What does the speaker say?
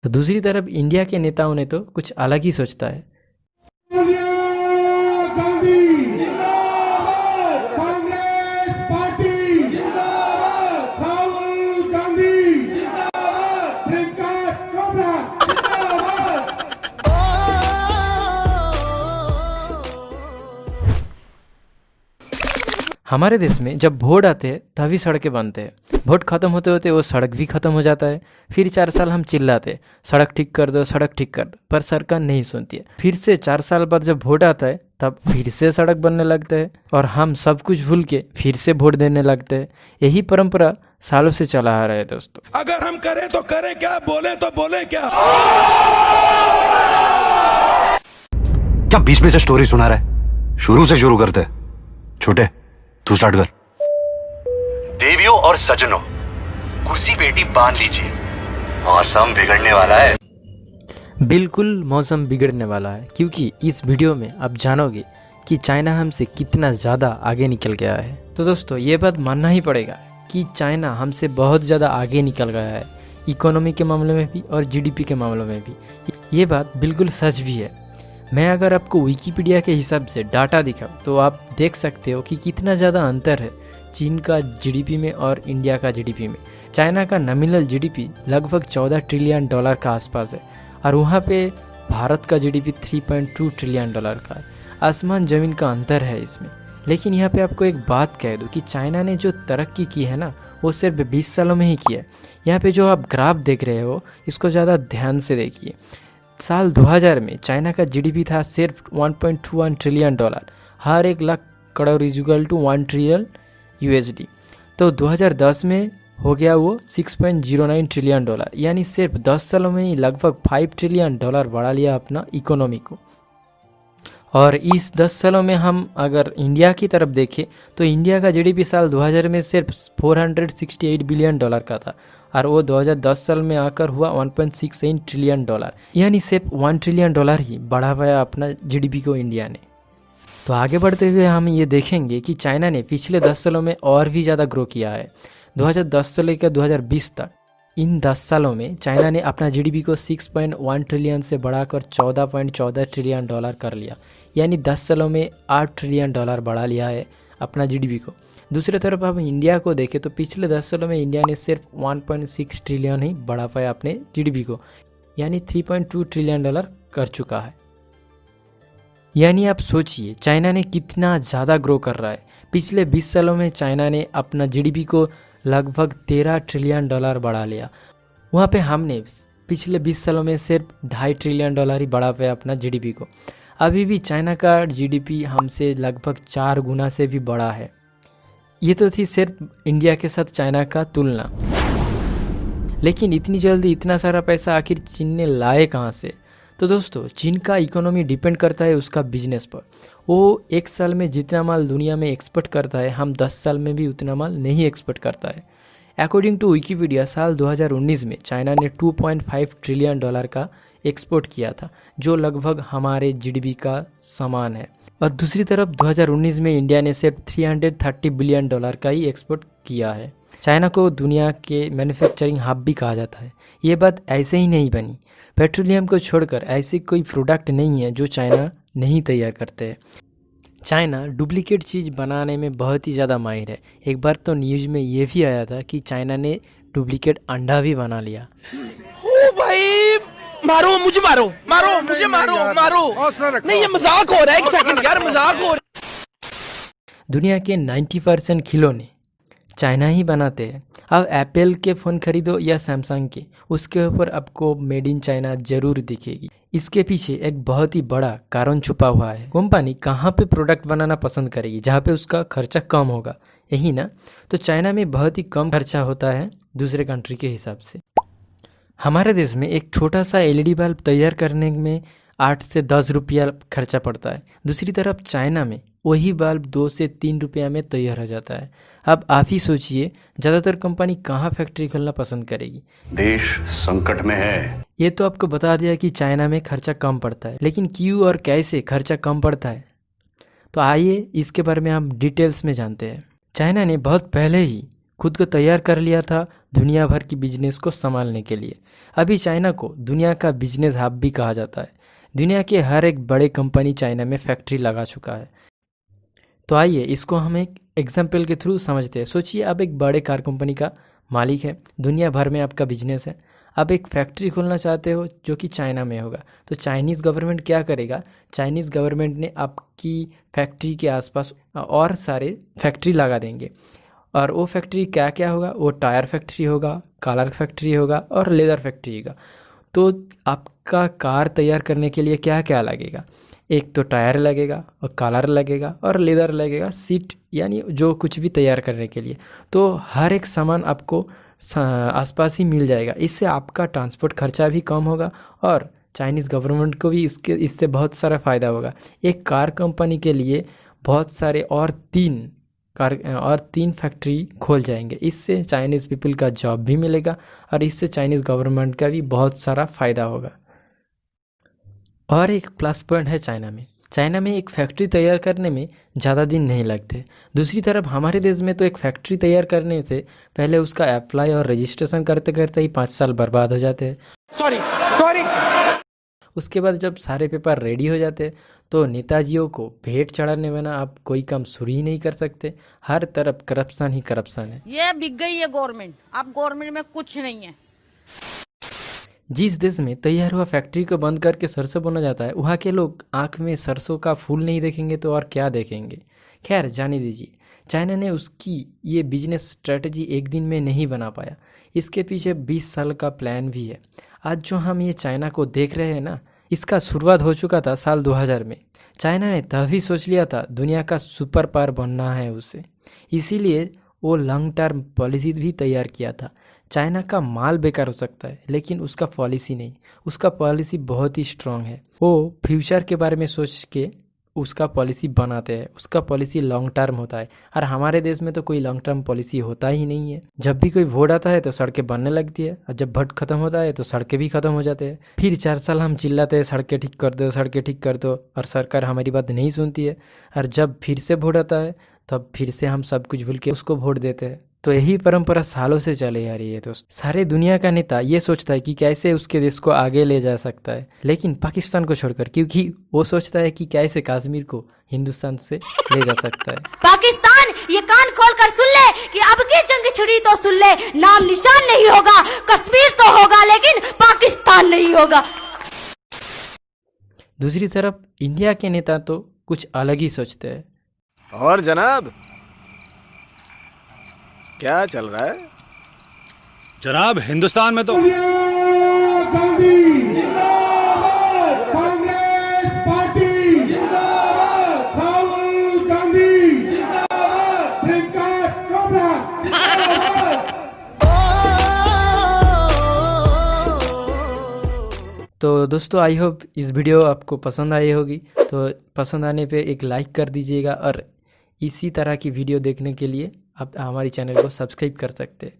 तो दूसरी तरफ इंडिया के नेताओं ने तो कुछ अलग ही सोचता है। सोनिया गांधी जिंदाबाद, कांग्रेस पार्टी जिंदाबाद, राहुल गांधी जिंदाबाद, प्रियंका चोपड़ा जिंदाबाद। हमारे देश में जब वोट आते हैं तभी सड़कें बनते हैं। वोट खत्म होते होते वो सड़क भी खत्म हो जाता है। फिर 4 साल हम चिल्लाते हैं सड़क ठीक कर दो, सड़क ठीक कर दो, पर सरकार नहीं सुनती है। फिर से 4 साल बाद जब वोट आता है तब फिर से सड़क बनने लगते हैं और हम सब कुछ भूल के फिर से वोट देने लगते हैं। यही परंपरा सालों से चला आ रहा है दोस्तों। अगर हम करें तो करें क्या, बोले तो बोले क्या। क्या बीच में से स्टोरी सुना रहा है? शुरू से शुरू करते हैं। छोटे तू स्टार्ट कर। देवियों और सज्जनों, कुर्सी पेटी बांध लीजिए, मौसम बिगड़ने वाला है। बिल्कुल मौसम बिगड़ने वाला है, क्योंकि इस वीडियो में आप जानोगे कि चाइना हमसे कितना ज़्यादा आगे निकल गया है। तो दोस्तों ये बात मानना ही पड़ेगा कि चाइना हमसे बहुत ज़्यादा आगे निकल गया है, इकोनॉमी के मामले में भी और जीडीपी के मामलों में भी। ये बात बिल्कुल सच भी है। मैं अगर आपको विकिपीडिया के हिसाब से डाटा दिखाऊं तो आप देख सकते हो कि कितना ज़्यादा अंतर है चीन का जीडीपी में और इंडिया का जीडीपी में। चाइना का नॉमिनल जीडीपी लगभग 14 ट्रिलियन डॉलर का आसपास है और वहाँ पे भारत का जीडीपी 3.2 ट्रिलियन डॉलर का है। आसमान ज़मीन का अंतर है इसमें। लेकिन यहाँ पे आपको एक बात कह दूँ कि चाइना ने जो तरक्की की है ना, वो सिर्फ 20 सालों में ही की है। यहाँ पे जो आप ग्राफ देख रहे हो इसको ज़्यादा ध्यान से देखिए। साल 2000 में चाइना का जीडीपी था सिर्फ 1.21 ट्रिलियन डॉलर, हर 1 lakh crore equal to 1 trillion USD. तो 2010 में हो गया वो 6.09 ट्रिलियन डॉलर, यानी सिर्फ 10 सालों में ही लगभग 5 ट्रिलियन डॉलर बढ़ा लिया अपना इकोनॉमी को। और इस 10 सालों में हम अगर इंडिया की तरफ देखें तो इंडिया का जीडीपी साल 2000 में सिर्फ 468 बिलियन डॉलर का था और वो 2010 साल में आकर हुआ 1.68 ट्रिलियन डॉलर, यानी सिर्फ 1 ट्रिलियन डॉलर ही बढ़ा पाया अपना जीडीपी को इंडिया ने। तो आगे बढ़ते हुए हम ये देखेंगे कि चाइना ने पिछले 10 सालों में और भी ज़्यादा ग्रो किया है। 2010 से लेकर 2020 तक इन 10 सालों में चाइना ने अपना जीडीपी को 6.1 ट्रिलियन से बढ़ाकर 14.14 ट्रिलियन डॉलर कर लिया, यानी 10 सालों में 8 ट्रिलियन डॉलर बढ़ा लिया है अपना जीडीपी को। दूसरी तरफ हम इंडिया को देखें तो पिछले 10 सालों में इंडिया ने सिर्फ 1.6 ट्रिलियन ही बढ़ा पाया अपने जीडीपी को, यानी 3.2 ट्रिलियन डॉलर कर चुका है। यानी आप सोचिए चाइना ने कितना ज़्यादा ग्रो कर रहा है। पिछले 20 सालों में चाइना ने अपना जीडीपी को लगभग 13 ट्रिलियन डॉलर बढ़ा लिया। वहाँ पे हमने पिछले 20 सालों में सिर्फ 2.5 ट्रिलियन डॉलर ही बढ़ा पाया अपना जीडीपी को। अभी भी चाइना का जीडीपी हमसे लगभग 4 गुना से भी बड़ा है। ये तो थी सिर्फ इंडिया के साथ चाइना का तुलना, लेकिन इतनी जल्दी इतना सारा पैसा आखिर चीन ने लाए कहाँ से? तो दोस्तों चीन का इकोनॉमी डिपेंड करता है उसका बिजनेस पर। वो 1 साल में जितना माल दुनिया में एक्सपोर्ट करता है, हम 10 साल में भी उतना माल नहीं एक्सपोर्ट करता है। अकॉर्डिंग टू विकिपीडिया साल 2019 में चाइना ने 2.5 ट्रिलियन डॉलर का एक्सपोर्ट किया था, जो लगभग हमारे जीडीपी का समान है। और दूसरी तरफ 2019 में इंडिया ने सिर्फ 330 बिलियन डॉलर का ही एक्सपोर्ट किया है। चाइना को दुनिया के मैन्युफैक्चरिंग हब भी कहा जाता है। ये बात ऐसे ही नहीं बनी। पेट्रोलियम को छोड़कर ऐसी कोई प्रोडक्ट नहीं है जो चाइना नहीं तैयार करते हैं। चाइना डुप्लीकेट चीज़ बनाने में बहुत ही ज़्यादा माहिर है। एक बार तो न्यूज़ में ये भी आया था कि चाइना ने डुप्लीकेट अंडा भी बना लिया। ओ भाई, मारो मुझे, मारो मारो मुझे, मारो मारो। नहीं ये मजाक हो रहा है, 1 सेकंड यार, मजाक हो रहा है। दुनिया के 90% खिलौने चाइना ही बनाते हैं। अब एप्पल के फ़ोन खरीदो या सैमसंग के, उसके ऊपर आपको मेड इन चाइना ज़रूर दिखेगी। इसके पीछे एक बहुत ही बड़ा कारण छुपा हुआ है। कंपनी कहाँ पे प्रोडक्ट बनाना पसंद करेगी? जहाँ पे उसका खर्चा कम होगा, यही ना। तो चाइना में बहुत ही कम खर्चा होता है दूसरे कंट्री के हिसाब से। हमारे देश में एक छोटा सा एलईडी बल्ब तैयार करने में 8 से 10 रुपया खर्चा पड़ता है। दूसरी तरफ चाइना में वही बल्ब 2 से 3 रुपया में तैयार हो जाता है। अब आप ही सोचिए ज़्यादातर कंपनी कहाँ फैक्ट्री खोलना पसंद करेगी? देश संकट में है। ये तो आपको बता दिया कि चाइना में खर्चा कम पड़ता है, लेकिन क्यों और कैसे खर्चा कम पड़ता है? तो आइए इसके बारे में हम डिटेल्स में जानते हैं। चाइना ने बहुत पहले ही खुद को तैयार कर लिया था दुनिया भर की बिजनेस को संभालने के लिए। अभी चाइना को दुनिया का बिजनेस हब भी कहा जाता है। दुनिया के हर एक बड़े कंपनी चाइना में फैक्ट्री लगा चुका है। तो आइए इसको हम एक एग्जाम्पल के थ्रू समझते हैं। सोचिए आप एक बड़े कार कंपनी का मालिक है, दुनिया भर में आपका बिजनेस है। आप एक फैक्ट्री खोलना चाहते हो जो कि चाइना में होगा, तो चाइनीज़ गवर्नमेंट क्या करेगा? चाइनीज़ गवर्नमेंट ने आपकी फैक्ट्री के आसपास और सारे फैक्ट्री लगा देंगे। और वो फैक्ट्री क्या क्या होगा? वो टायर फैक्ट्री होगा, कलर फैक्ट्री होगा और लेदर फैक्ट्री होगा। तो आपका कार तैयार करने के लिए क्या क्या लगेगा? एक तो टायर लगेगा और कलर लगेगा और लेदर लगेगा, सीट यानी जो कुछ भी तैयार करने के लिए। तो हर एक सामान आपको आसपास ही मिल जाएगा। इससे आपका ट्रांसपोर्ट खर्चा भी कम होगा और चाइनीज़ गवर्नमेंट को भी इससे बहुत सारा फ़ायदा होगा। एक कार कंपनी के लिए बहुत सारे और तीन फैक्ट्री खोल जाएंगे। इससे चाइनीज़ पीपल का जॉब भी मिलेगा और इससे चाइनीज़ गवर्नमेंट का भी बहुत सारा फ़ायदा होगा। और एक प्लस पॉइंट है चाइना में एक फैक्ट्री तैयार करने में ज़्यादा दिन नहीं लगते। दूसरी तरफ हमारे देश में तो एक फैक्ट्री तैयार करने से पहले उसका अप्लाई और रजिस्ट्रेशन करते करते ही 5 साल बर्बाद हो जाते हैं। सॉरी। उसके बाद जब सारे पेपर रेडी हो जाते हैं तो नेताजियों को भेंट चढ़ाने बिना आप कोई काम शुरू ही नहीं कर सकते। हर तरफ करप्शन ही करप्शन है। ये बिक गई है गवर्नमेंट, अब गवर्नमेंट में कुछ नहीं है। जिस देश में तैयार हुआ फैक्ट्री को बंद करके सरसों बोना जाता है, वहाँ के लोग आँख में सरसों का फूल नहीं देखेंगे तो और क्या देखेंगे। खैर जाने दीजिए। चाइना ने उसकी ये बिजनेस स्ट्रेटजी एक दिन में नहीं बना पाया। इसके पीछे 20 साल का प्लान भी है। आज जो हम ये चाइना को देख रहे हैं ना, इसका शुरुआत हो चुका था साल 2000 में। चाइना ने तभी सोच लिया था दुनिया का सुपर पावर बनना है उसे, इसीलिए वो लॉन्ग टर्म पॉलिसी भी तैयार किया था। चाइना का माल बेकार हो सकता है लेकिन उसका पॉलिसी नहीं, उसका पॉलिसी बहुत ही स्ट्रांग है। वो फ्यूचर के बारे में सोच के उसका पॉलिसी बनाते हैं। उसका पॉलिसी लॉन्ग टर्म होता है और हमारे देश में तो कोई लॉन्ग टर्म पॉलिसी होता ही नहीं है। जब भी कोई वोट आता है तो सड़कें बनने लगती है और जब वोट खत्म होता है तो सड़कें भी खत्म हो जाते हैं। फिर 4 साल हम चिल्लाते हैं सड़कें ठीक कर दो, सड़कें ठीक कर दो, और सरकार हमारी बात नहीं सुनती है। और जब फिर से वोट आता है तब फिर से हम सब कुछ भूल के उसको वोट देते हैं। तो यही परंपरा सालों से चले आ रही है दोस्त। सारे दुनिया का नेता ये सोचता है कि कैसे उसके देश को आगे ले जा सकता है, लेकिन पाकिस्तान को छोड़कर, क्योंकि वो सोचता है कि कैसे कश्मीर को हिंदुस्तान से ले जा सकता है। पाकिस्तान ये कान खोल कर सुन ले कि अब की जंग छिड़ी तो सुन ले, नाम निशान नहीं होगा, कश्मीर तो होगा लेकिन पाकिस्तान नहीं होगा। दूसरी तरफ इंडिया के नेता तो कुछ अलग ही सोचते हैं। और जनाब क्या चल रहा है? जनाब हिंदुस्तान में तो सोनिया गांधी जिंदाबाद, कांग्रेस पार्टी जिंदाबाद, राहुल गांधी जिंदाबाद, प्रियंका चोपड़ा जिंदाबाद। तो दोस्तों आई होप इस वीडियो आपको पसंद आई होगी। तो पसंद आने पे एक लाइक कर दीजिएगा और इसी तरह की वीडियो देखने के लिए आप हमारी चैनल को सब्सक्राइब कर सकते हैं।